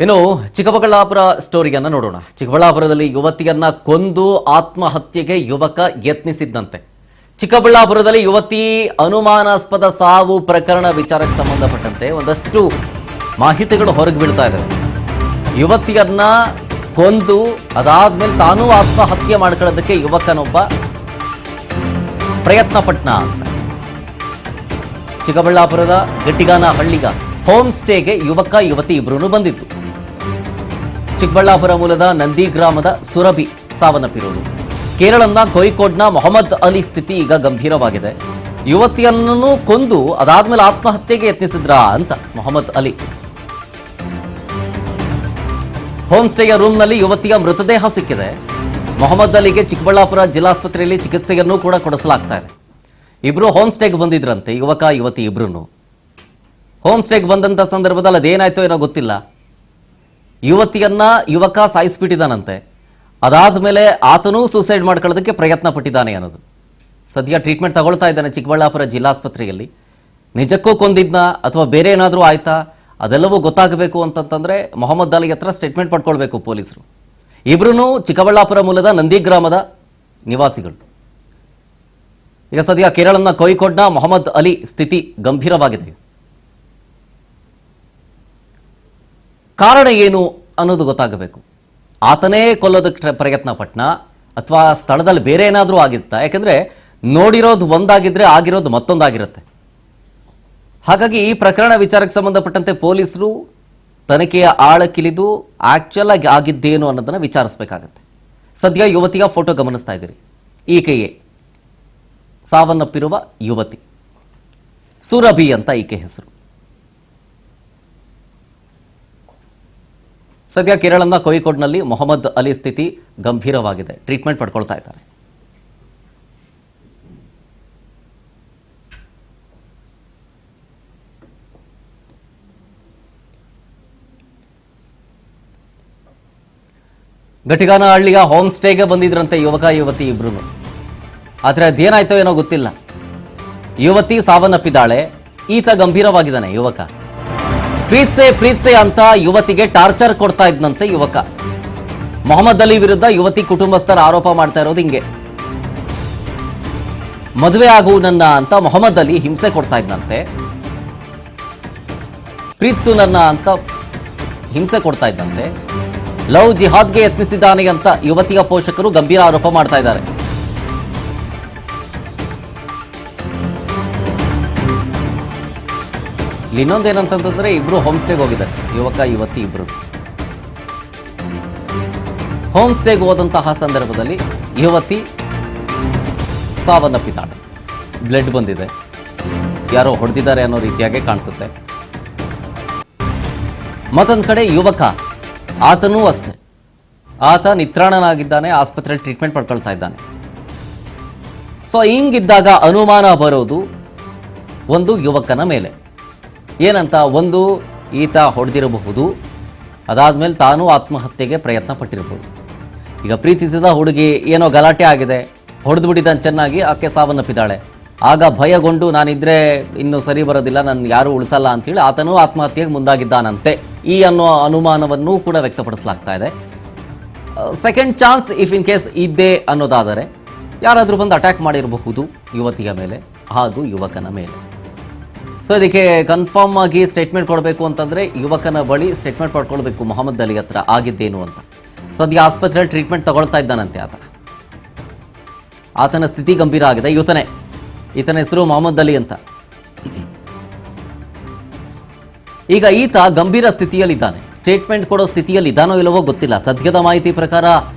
ಇನ್ನು ಚಿಕ್ಕಬಳ್ಳಾಪುರ ಸ್ಟೋರಿಯನ್ನು ನೋಡೋಣ. ಚಿಕ್ಕಬಳ್ಳಾಪುರದಲ್ಲಿ ಯುವತಿಯನ್ನ ಕೊಂದು ಆತ್ಮಹತ್ಯೆಗೆ ಯುವಕ ಯತ್ನಿಸಿದ್ದಂತೆ. ಚಿಕ್ಕಬಳ್ಳಾಪುರದಲ್ಲಿ ಯುವತಿ ಅನುಮಾನಾಸ್ಪದ ಸಾವು ಪ್ರಕರಣ ವಿಚಾರಕ್ಕೆ ಸಂಬಂಧಪಟ್ಟಂತೆ ಒಂದಷ್ಟು ಮಾಹಿತಿಗಳು ಹೊರಗೆ ಬೀಳ್ತಾ ಇದ್ದಾವೆ. ಯುವತಿಯನ್ನ ಕೊಂದು ಅದಾದ್ಮೇಲೆ ತಾನೂ ಆತ್ಮಹತ್ಯೆ ಮಾಡ್ಕೊಳ್ಳೋದಕ್ಕೆ ಯುವಕನೊಬ್ಬ ಪ್ರಯತ್ನ ಪಟ್ನ ಅಂತ. ಚಿಕ್ಕಬಳ್ಳಾಪುರದ ಗಟ್ಟಿಗಾನ ಹಳ್ಳಿಗ ಹೋಮ್ ಸ್ಟೇಗೆ ಯುವಕ ಯುವತಿ ಇಬ್ಬರೂ ಬಂದಿದ್ರು. ಚಿಕ್ಕಬಳ್ಳಾಪುರ ಮೂಲದ ನಂದಿ ಗ್ರಾಮದ ಸುರಭಿ ಸಾವನ್ನಪ್ಪಿರುವುದು. ಕೇರಳದ ಕೋಯಿಕೋಡ್ನ ಮೊಹಮ್ಮದ್ ಅಲಿ ಸ್ಥಿತಿ ಈಗ ಗಂಭೀರವಾಗಿದೆ. ಯುವತಿಯನ್ನು ಕೊಂದು ಅದಾದ್ಮೇಲೆ ಆತ್ಮಹತ್ಯೆಗೆ ಯತ್ನಿಸಿದ್ರಾ ಅಂತ ಮೊಹಮ್ಮದ್ ಅಲಿ. ಹೋಮ್ ಸ್ಟೇಯ ರೂಮ್ನಲ್ಲಿ ಯುವತಿಯ ಮೃತದೇಹ ಸಿಕ್ಕಿದೆ. ಮೊಹಮ್ಮದ್ ಅಲಿಗೆ ಚಿಕ್ಕಬಳ್ಳಾಪುರ ಜಿಲ್ಲಾಸ್ಪತ್ರೆಯಲ್ಲಿ ಚಿಕಿತ್ಸೆಯನ್ನು ಕೂಡ ಕೊಡಿಸಲಾಗ್ತಾ ಇದೆ. ಇಬ್ರು ಹೋಮ್ ಸ್ಟೇಗೆ ಬಂದಿದ್ರಂತೆ, ಯುವಕ ಯುವತಿ ಇಬ್ರು. ಹೋಮ್ ಸ್ಟೇಗೆ ಬಂದಂಥ ಸಂದರ್ಭದಲ್ಲಿ ಅದೇನಾಯ್ತೋ ಏನೋ ಗೊತ್ತಿಲ್ಲ, ಯುವತಿಯನ್ನ ಯುವಕ ಸಾಯಿಸ್ಬಿಟ್ಟಿದ್ದಾನಂತೆ. ಅದಾದ ಮೇಲೆ ಆತನೂ ಸೂಸೈಡ್ ಮಾಡ್ಕೊಳ್ಳೋದಕ್ಕೆ ಪ್ರಯತ್ನ ಪಟ್ಟಿದ್ದಾನೆ ಅನ್ನೋದು. ಸದ್ಯ ಟ್ರೀಟ್ಮೆಂಟ್ ತಗೊಳ್ತಾ ಇದ್ದಾನೆ ಚಿಕ್ಕಬಳ್ಳಾಪುರ ಜಿಲ್ಲಾಸ್ಪತ್ರೆಯಲ್ಲಿ. ನಿಜಕ್ಕೂ ಕೊಂದಿದ್ನ ಅಥವಾ ಬೇರೆ ಏನಾದರೂ ಆಯ್ತಾ ಅದೆಲ್ಲವೂ ಗೊತ್ತಾಗಬೇಕು ಅಂತಂತಂದರೆ ಮೊಹಮ್ಮದ್ ಅಲಿ ಹತ್ರ ಸ್ಟೇಟ್ಮೆಂಟ್ ಪಡ್ಕೊಳ್ಬೇಕು ಪೊಲೀಸರು. ಇಬ್ರು ಚಿಕ್ಕಬಳ್ಳಾಪುರ ಮೂಲದ ನಂದಿ ಗ್ರಾಮದ ನಿವಾಸಿಗಳು. ಈಗ ಸದ್ಯ ಕೇರಳದ ಕೋಯಿಕೋಡ್ನ ಮೊಹಮ್ಮದ್ ಅಲಿ ಸ್ಥಿತಿ ಗಂಭೀರವಾಗಿದೆ. ಕಾರಣ ಏನು ಅನ್ನೋದು ಗೊತ್ತಾಗಬೇಕು. ಆತನೇ ಕೊಲ್ಲೋದಕ್ಕೆ ಪ್ರಯತ್ನ ಪಟ್ನ ಅಥವಾ ಸ್ಥಳದಲ್ಲಿ ಬೇರೆ ಏನಾದರೂ ಆಗಿತ್ತಾ? ಯಾಕೆಂದರೆ ನೋಡಿರೋದು ಒಂದಾಗಿದ್ದರೆ ಆಗಿರೋದು ಮತ್ತೊಂದಾಗಿರುತ್ತೆ. ಹಾಗಾಗಿ ಈ ಪ್ರಕರಣ ವಿಚಾರಕ್ಕೆ ಸಂಬಂಧಪಟ್ಟಂತೆ ಪೊಲೀಸರು ತನಿಖೆಯ ಆಳಕ್ಕಿಳಿದು ಆ್ಯಕ್ಚುಯಲ್ ಆಗಿ ಆಗಿದ್ದೇನು ಅನ್ನೋದನ್ನು ವಿಚಾರಿಸಬೇಕಾಗತ್ತೆ. ಸದ್ಯ ಯುವತಿಯ ಫೋಟೋ ಗಮನಿಸ್ತಾ ಇದ್ದೀರಿ. ಈಕೆಯೇ ಸಾವನ್ನಪ್ಪಿರುವ ಯುವತಿ, ಸುರಭಿ ಅಂತ ಈಕೆ ಹೆಸರು. ಸದ್ಯ ಕೇರಳದ ಕೋಯಿಕೋಡ್ನಲ್ಲಿ ಮೊಹಮ್ಮದ್ ಅಲಿ ಸ್ಥಿತಿ ಗಂಭೀರವಾಗಿದೆ. ಟ್ರೀಟ್ಮೆಂಟ್ ಪಡ್ಕೊಳ್ತಾ ಇದ್ದಾರೆ. ಗಟ್ಟಿಗಾನ ಹಳ್ಳಿಯ ಹೋಮ್ ಸ್ಟೇಗೆ ಬಂದಿದ್ರಂತೆ ಯುವಕ ಯುವತಿ ಇಬ್ರು. ಆದರೆ ಅದೇನಾಯ್ತೋ ಏನೋ ಗೊತ್ತಿಲ್ಲ. ಯುವತಿ ಸಾವನ್ನಪ್ಪಿದ್ದಾಳೆ, ಈತ ಗಂಭೀರವಾಗಿದ್ದಾನೆ ಯುವಕ. ಪ್ರೀತ್ಸೆ ಅಂತ ಯುವತಿಗೆ ಟಾರ್ಚರ್ ಕೊಡ್ತಾ ಇದ್ದಂತೆ ಯುವಕ. ಮೊಹಮ್ಮದ್ ಅಲಿ ವಿರುದ್ಧ ಯುವತಿ ಕುಟುಂಬಸ್ಥರ ಆರೋಪ ಮಾಡ್ತಾ ಇರೋದು ಹಿಂಗೆ. ಮದುವೆ ಆಗು ನನ್ನ ಅಂತ ಮೊಹಮ್ಮದ್ ಅಲಿ ಹಿಂಸೆ ಕೊಡ್ತಾ ಇದ್ದಂತೆ, ಪ್ರೀತ್ಸು ನನ್ನ ಅಂತ ಹಿಂಸೆ ಕೊಡ್ತಾ ಇದ್ದಂತೆ, ಲವ್ ಜಿಹಾದ್ಗೆ ಯತ್ನಿಸಿದ್ದಾನೆ ಅಂತ ಯುವತಿಯ ಪೋಷಕರು ಗಂಭೀರ ಆರೋಪ ಮಾಡ್ತಾ ಇದ್ದಾರೆ. ಇನ್ನೊಂದೇನಂತಂದ್ರೆ ಇಬ್ರು ಹೋಮ್ ಸ್ಟೇಗೆ ಹೋಗಿದ್ದಾರೆ, ಯುವಕ ಯುವತಿ ಇಬ್ರು. ಹೋಮ್ ಸ್ಟೇಗೆ ಹೋದಂತಹ ಸಂದರ್ಭದಲ್ಲಿ ಯುವತಿ ಸಾವನ್ನಪ್ಪಿದ್ದಾಳೆ. ಬ್ಲಡ್ ಬಂದಿದೆ, ಯಾರೋ ಹೊಡೆದಿದ್ದಾರೆ ಅನ್ನೋ ರೀತಿಯಾಗಿ ಕಾಣಿಸುತ್ತೆ. ಮತ್ತೊಂದು ಕಡೆ ಯುವಕ, ಆತನೂ ಅಷ್ಟೇ, ಆತ ನಿತ್ರಾಣನಾಗಿದ್ದಾನೆ, ಆಸ್ಪತ್ರೆಯಲ್ಲಿ ಟ್ರೀಟ್ಮೆಂಟ್ ಪಡ್ಕೊಳ್ತಾ ಇದ್ದಾನೆ. ಸೊ ಹಿಂಗಿದ್ದಾಗ ಅನುಮಾನ ಬರೋದು ಒಂದು ಯುವಕನ ಮೇಲೆ. ಏನಂತ? ಒಂದು, ಈತ ಹೊಡೆದಿರಬಹುದು, ಅದಾದ್ಮೇಲೆ ತಾನೂ ಆತ್ಮಹತ್ಯೆಗೆ ಪ್ರಯತ್ನ ಪಟ್ಟಿರಬಹುದು. ಈಗ ಪ್ರೀತಿಸಿದ ಹುಡುಗಿ ಏನೋ ಗಲಾಟೆ ಆಗಿದೆ, ಹೊಡೆದು ಬಿಟ್ಟಿದ್ದಾನೆ ಚೆನ್ನಾಗಿ, ಆಕೆ ಸಾವನ್ನಪ್ಪಿದ್ದಾಳೆ. ಆಗ ಭಯಗೊಂಡು ನಾನಿದ್ರೆ ಇನ್ನು ಸರಿ ಬರೋದಿಲ್ಲ, ನನ್ನ ಯಾರೂ ಉಳಿಸಲ್ಲ ಅಂಥೇಳಿ ಆತನೂ ಆತ್ಮಹತ್ಯೆಗೆ ಮುಂದಾಗಿದ್ದಾನಂತೆ. ಈ ಅನ್ನೋ ಅನುಮಾನವನ್ನೂ ಕೂಡ ವ್ಯಕ್ತಪಡಿಸಲಾಗ್ತಾ ಇದೆ. Second chance if in case ಇದ್ದೇ ಅನ್ನೋದಾದರೆ ಯಾರಾದರೂ ಬಂದು ಅಟ್ಯಾಕ್ ಮಾಡಿರಬಹುದು ಯುವತಿಯ ಮೇಲೆ ಹಾಗೂ ಯುವಕನ ಮೇಲೆ. ಸೊ ಇದಕ್ಕೆ ಕನ್ಫರ್ಮ್ ಆಗಿ ಸ್ಟೇಟ್ಮೆಂಟ್ ಕೊಡಬೇಕು ಅಂತಂದರೆ ಯುವಕನ ಬಳಿ ಸ್ಟೇಟ್ಮೆಂಟ್ ಪಡ್ಕೊಳ್ಬೇಕು ಮೊಹಮ್ಮದ್ ಅಲಿ ಹತ್ರ ಆಗಿದ್ದೇನು ಅಂತ. ಸದ್ಯ ಆಸ್ಪತ್ರೆಯಲ್ಲಿ ಟ್ರೀಟ್ಮೆಂಟ್ ತಗೊಳ್ತಾ ಇದ್ದಾನಂತೆ ಆತ. ಆತನ ಸ್ಥಿತಿ ಗಂಭೀರ ಆಗಿದೆ. ಈತನ ಹೆಸರು ಮೊಹಮ್ಮದ್ ಅಲಿ ಅಂತ. ಈಗ ಈತ ಗಂಭೀರ ಸ್ಥಿತಿಯಲ್ಲಿದ್ದಾನೆ. ಸ್ಟೇಟ್ಮೆಂಟ್ ಕೊಡೋ ಸ್ಥಿತಿಯಲ್ಲಿ ಇದ್ದಾನೋ ಇಲ್ಲವೋ ಗೊತ್ತಿಲ್ಲ. ಸದ್ಯದ ಮಾಹಿತಿ ಪ್ರಕಾರ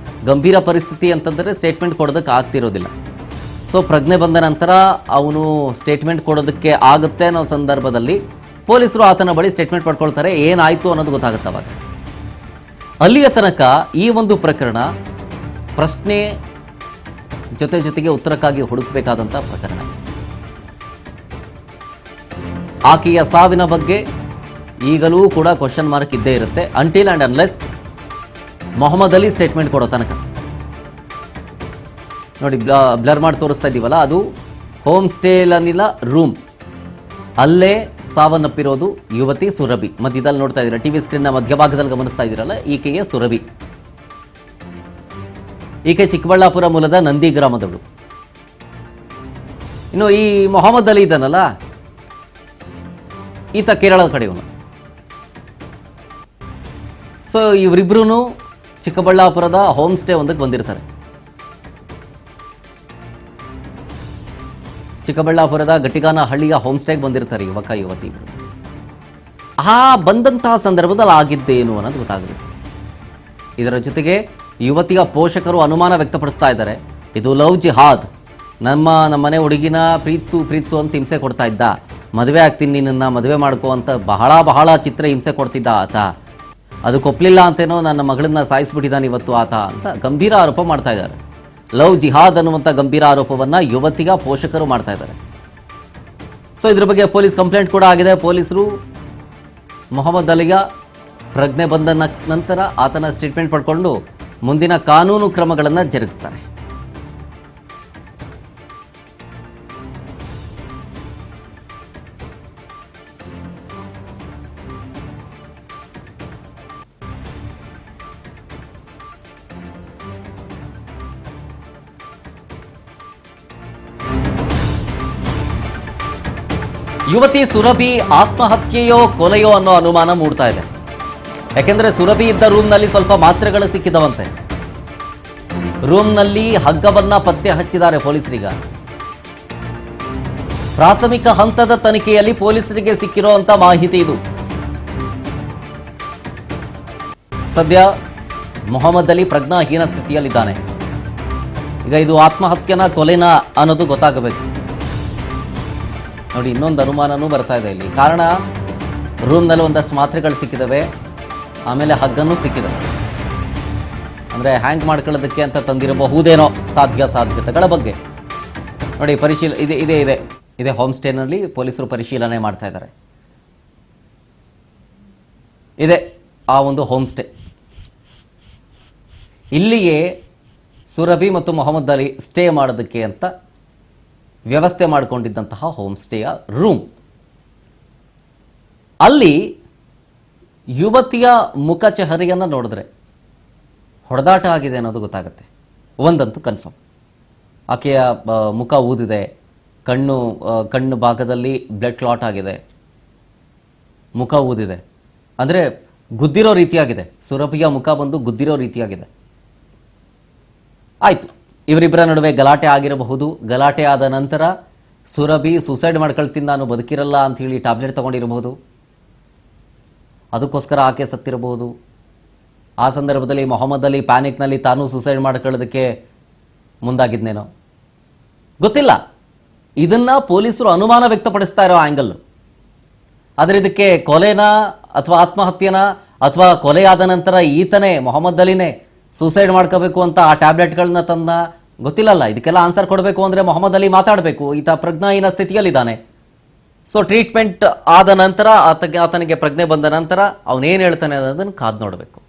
ಗಂಭೀರ ಪರಿಸ್ಥಿತಿ ಅಂತಂದರೆ ಸ್ಟೇಟ್ಮೆಂಟ್ ಕೊಡೋದಕ್ಕೆ ಆಗ್ತಿರೋದಿಲ್ಲ. ಸೊ ಪ್ರಜ್ಞೆ ಬಂದ ನಂತರ ಅವನು ಸ್ಟೇಟ್ಮೆಂಟ್ ಕೊಡೋದಕ್ಕೆ ಆಗುತ್ತೆ ಅನ್ನೋ ಸಂದರ್ಭದಲ್ಲಿ ಪೊಲೀಸರು ಆತನ ಬಳಿ ಸ್ಟೇಟ್ಮೆಂಟ್ ಪಡ್ಕೊಳ್ತಾರೆ. ಏನಾಯಿತು ಅನ್ನೋದು ಗೊತ್ತಾಗುತ್ತೆ ಅವಾಗ. ಅಲ್ಲಿಯ ತನಕ ಈ ಒಂದು ಪ್ರಕರಣ ಪ್ರಶ್ನೆ ಜೊತೆಗೆ ಉತ್ತರಕ್ಕಾಗಿ ಹುಡುಕಬೇಕಾದಂಥ ಪ್ರಕರಣ. ಆಕೆಯ ಸಾವಿನ ಬಗ್ಗೆ ಈಗಲೂ ಕೂಡ ಕ್ವಶನ್ ಮಾರ್ಕ್ ಇದ್ದೇ ಇರುತ್ತೆ, until and unless Muhammad Ali statement ಕೊಡೋ ತನಕ. ನೋಡಿ, ಬ್ಲರ್ ಮಾಡಿ ತೋರಿಸ್ತಾ ಇದ್ದೀವಲ್ಲ, ಅದು ಹೋಮ್ ಸ್ಟೇಲನ್ನಿಲ್ಲ ರೂಮ್. ಅಲ್ಲೇ ಸಾವನ್ನಪ್ಪಿರೋದು ಯುವತಿ ಸುರಭಿ. ಮಧ್ಯದಲ್ಲಿ ನೋಡ್ತಾ ಇದ್ದೀರಾ, ಟಿವಿ ಸ್ಕ್ರೀನ್ನ ಮಧ್ಯಭಾಗದಲ್ಲಿ ಗಮನಿಸ್ತಾ ಇದ್ದೀರಲ್ಲ, ಈಕೆಯೇ ಸುರಭಿ. ಈಕೆ ಚಿಕ್ಕಬಳ್ಳಾಪುರ ಮೂಲದ ನಂದಿ ಗ್ರಾಮದವಳು. ಇನ್ನು ಈ ಮೊಹಮ್ಮದ್ ಅಲಿ ಇದ್ದಾನಲ್ಲ, ಈತ ಕೇರಳದ ಕಡೆಯವನು. ಸೊ ಇವರಿಬ್ರು ಚಿಕ್ಕಬಳ್ಳಾಪುರದ ಹೋಮ್ ಸ್ಟೇ ಒಂದಕ್ಕೆ ಬಂದಿರ್ತಾರೆ. ಚಿಕ್ಕಬಳ್ಳಾಪುರದ ಗಟ್ಟಿಗಾನ ಹಳ್ಳಿಯ ಹೋಮ್ ಸ್ಟೇಗೆ ಬಂದಿರ್ತಾರೆ ಯುವಕ ಯುವತಿ ಇಬ್ಬರು. ಆ ಬಂದಂತಹ ಸಂದರ್ಭದಲ್ಲಿ ಆಗಿದ್ದೇನು ಅನ್ನೋದು ಗೊತ್ತಾಗಬೇಕು. ಇದರ ಜೊತೆಗೆ ಯುವತಿಯ ಪೋಷಕರು ಅನುಮಾನ ವ್ಯಕ್ತಪಡಿಸ್ತಾ ಇದ್ದಾರೆ, ಇದು ಲವ್ ಜಿಹಾದ್, ನಮ್ಮನೆ ಹುಡುಗಿನ ಪ್ರೀತ್ಸು ಅಂತ ಹಿಂಸೆ ಕೊಡ್ತಾ ಇದ್ದ, ಮದುವೆ ಆಗ್ತೀನಿ ನಿನ್ನನ್ನು ಮದುವೆ ಮಾಡ್ಕೋ ಅಂತ ಬಹಳ ಚಿತ್ರ ಹಿಂಸೆ ಕೊಡ್ತಿದ್ದ ಆತ, ಅದಕ್ಕೆ ಒಪ್ಪಲಿಲ್ಲ ಅಂತೇನೋ ನನ್ನ ಮಗಳನ್ನ ಸಾಯಿಸ್ಬಿಟ್ಟಿದ್ದಾನೆ ಇವತ್ತು ಆತ ಅಂತ ಗಂಭೀರ ಆರೋಪ ಮಾಡ್ತಾ ಇದ್ದಾರೆ. ಲವ್ ಜಿಹಾದ್ ಅನ್ನುವಂಥ ಗಂಭೀರ ಆರೋಪವನ್ನು ಯುವತಿಯ ಪೋಷಕರು ಮಾಡ್ತಾ ಇದ್ದಾರೆ. ಸೊ ಇದ್ರ ಬಗ್ಗೆ ಪೊಲೀಸ್ ಕಂಪ್ಲೇಂಟ್ ಕೂಡ ಆಗಿದೆ. ಪೊಲೀಸರು ಮೊಹಮ್ಮದ್ ಅಲಿಯ ಪ್ರಜ್ಞೆ ಬಂದ ನಂತರ ಆತನ ಸ್ಟೇಟ್ಮೆಂಟ್ ಪಡ್ಕೊಂಡು ಮುಂದಿನ ಕಾನೂನು ಕ್ರಮಗಳನ್ನು ಜರುಗಿಸ್ತಾರೆ. ಯುವತಿ ಸುರಭಿ ಆತ್ಮಹತ್ಯೆಯೋ ಕೊಲೆಯೋ ಅನ್ನೋ ಅನುಮಾನ ಮೂಡ್ತಾ ಇದೆ. ಯಾಕೆಂದ್ರೆ ಸುರಭಿ ಇದ್ದ ರೂಮ್ನಲ್ಲಿ ಸ್ವಲ್ಪ ಮಾತ್ರೆಗಳು ಸಿಕ್ಕಿದವಂತೆ. ರೂಮ್ನಲ್ಲಿ ಹಗ್ಗವನ್ನ ಪತ್ತೆ ಹಚ್ಚಿದ್ದಾರೆ ಪೊಲೀಸರೀಗ. ಪ್ರಾಥಮಿಕ ಹಂತದ ತನಿಖೆಯಲ್ಲಿ ಪೊಲೀಸರಿಗೆ ಸಿಕ್ಕಿರುವಂತ ಮಾಹಿತಿ ಇದು. ಸದ್ಯ ಮೊಹಮ್ಮದ್ ಅಲಿ ಪ್ರಜ್ಞಾಹೀನ ಸ್ಥಿತಿಯಲ್ಲಿದ್ದಾನೆ. ಈಗ ಇದು ಆತ್ಮಹತ್ಯೆನ ಕೊಲೆನ ಅನ್ನೋದು ಗೊತ್ತಾಗಬೇಕು. ನೋಡಿ, ಇನ್ನೊಂದು ಅನುಮಾನನೂ ಬರ್ತಾ ಇದೆ ಇಲ್ಲಿ. ಕಾರಣ, ರೂಮ್ನಲ್ಲಿ ಒಂದಷ್ಟು ಮಾತ್ರೆಗಳು ಸಿಕ್ಕಿದ್ದಾವೆ, ಆಮೇಲೆ ಹಗ್ಗನೂ ಸಿಕ್ಕಿದೆ. ಅಂದರೆ ಹ್ಯಾಂಗ್ ಮಾಡ್ಕೊಳ್ಳೋದಕ್ಕೆ ಅಂತ ತಂದಿರಬಹುದೇನೋ ಸಾಧ್ಯತೆಗಳ ಬಗ್ಗೆ ನೋಡಿ ಇದೆ ಹೋಮ್ ಸ್ಟೇನಲ್ಲಿ ಪೊಲೀಸರು ಪರಿಶೀಲನೆ ಮಾಡ್ತಾ ಇದ್ದಾರೆ. ಇದೆ ಆ ಒಂದು ಹೋಮ್ ಸ್ಟೇ. ಇಲ್ಲಿಯೇ ಸುರಭಿ ಮತ್ತು ಮೊಹಮ್ಮದ್ ಅಲಿ ಸ್ಟೇ ಮಾಡೋದಕ್ಕೆ ಅಂತ ವ್ಯವಸ್ಥೆ ಮಾಡಿಕೊಂಡಿದ್ದಂತಹ ಹೋಮ್ ಸ್ಟೇಯ ರೂಮ್. ಅಲ್ಲಿ ಯುವತಿಯ ಮುಖ ಚೆಹರೆಯನ್ನು ನೋಡಿದ್ರೆ ಹೊಡೆದಾಟ ಆಗಿದೆ ಅನ್ನೋದು ಗೊತ್ತಾಗುತ್ತೆ. ಒಂದಂತೂ ಕನ್ಫರ್ಮ್, ಆಕೆಯ ಮುಖ ಊದಿದೆ, ಕಣ್ಣು ಭಾಗದಲ್ಲಿ ಬ್ಲಡ್ ಕ್ಲಾಟ್ ಆಗಿದೆ, ಮುಖ ಊದಿದೆ, ಅಂದರೆ ಗುದ್ದಿರೋ ರೀತಿಯಾಗಿದೆ. ಸುರಭಿಯ ಮುಖ ಬಂದು ಗುದ್ದಿರೋ ರೀತಿಯಾಗಿದೆ. ಆಯಿತು, ಇವರಿಬ್ಬರ ನಡುವೆ ಗಲಾಟೆ ಆಗಿರಬಹುದು. ಗಲಾಟೆ ಆದ ನಂತರ ಸುರಭಿ ಸೂಸೈಡ್ ಮಾಡ್ಕೊಳ್ತೀನಿ, ನಾನು ಬದುಕಿರಲ್ಲ ಅಂಥೇಳಿ ಟ್ಯಾಬ್ಲೆಟ್ ತೊಗೊಂಡಿರಬಹುದು. ಅದಕ್ಕೋಸ್ಕರ ಆಕೆ ಸತ್ತಿರಬಹುದು. ಆ ಸಂದರ್ಭದಲ್ಲಿ ಮೊಹಮ್ಮದ್ ಅಲಿ ಪ್ಯಾನಿಕ್ನಲ್ಲಿ ತಾನು ಸೂಸೈಡ್ ಮಾಡ್ಕೊಳ್ಳೋದಕ್ಕೆ ಮುಂದಾಗಿದ್ನೇನೋ ಗೊತ್ತಿಲ್ಲ. ಇದನ್ನು ಪೊಲೀಸರು ಅನುಮಾನ ವ್ಯಕ್ತಪಡಿಸ್ತಾ ಇರೋ ಆ್ಯಂಗಲ್. ಆದರೆ ಇದಕ್ಕೆ ಕೊಲೆನಾ ಅಥವಾ ಆತ್ಮಹತ್ಯೆನಾ ಅಥವಾ ಕೊಲೆಯಾದ ನಂತರ ಈತನೇ ಮೊಹಮ್ಮದ್ ಅಲಿನೇ ಸೂಸೈಡ್ ಮಾಡ್ಕೋಬೇಕು ಅಂತ ಆ ಟ್ಯಾಬ್ಲೆಟ್ಗಳನ್ನ ತಂದ ಗೊತ್ತಿಲ್ಲಲ್ಲ. ಇದಕ್ಕೆಲ್ಲ ಆನ್ಸರ್ ಕೊಡಬೇಕು ಅಂದರೆ ಮೊಹಮ್ಮದ್ ಅಲಿ ಮಾತಾಡಬೇಕು. ಈತ ಪ್ರಜ್ಞಾಹೀನ ಸ್ಥಿತಿಯಲ್ಲಿದ್ದಾನೆ. ಸೊ ಟ್ರೀಟ್ಮೆಂಟ್ ಆದ ನಂತರ ಆತನಿಗೆ ಪ್ರಜ್ಞೆ ಬಂದ ನಂತರ ಅವನೇನು ಹೇಳ್ತಾನೆ ಅನ್ನೋದನ್ನು ಕಾದು ನೋಡಬೇಕು.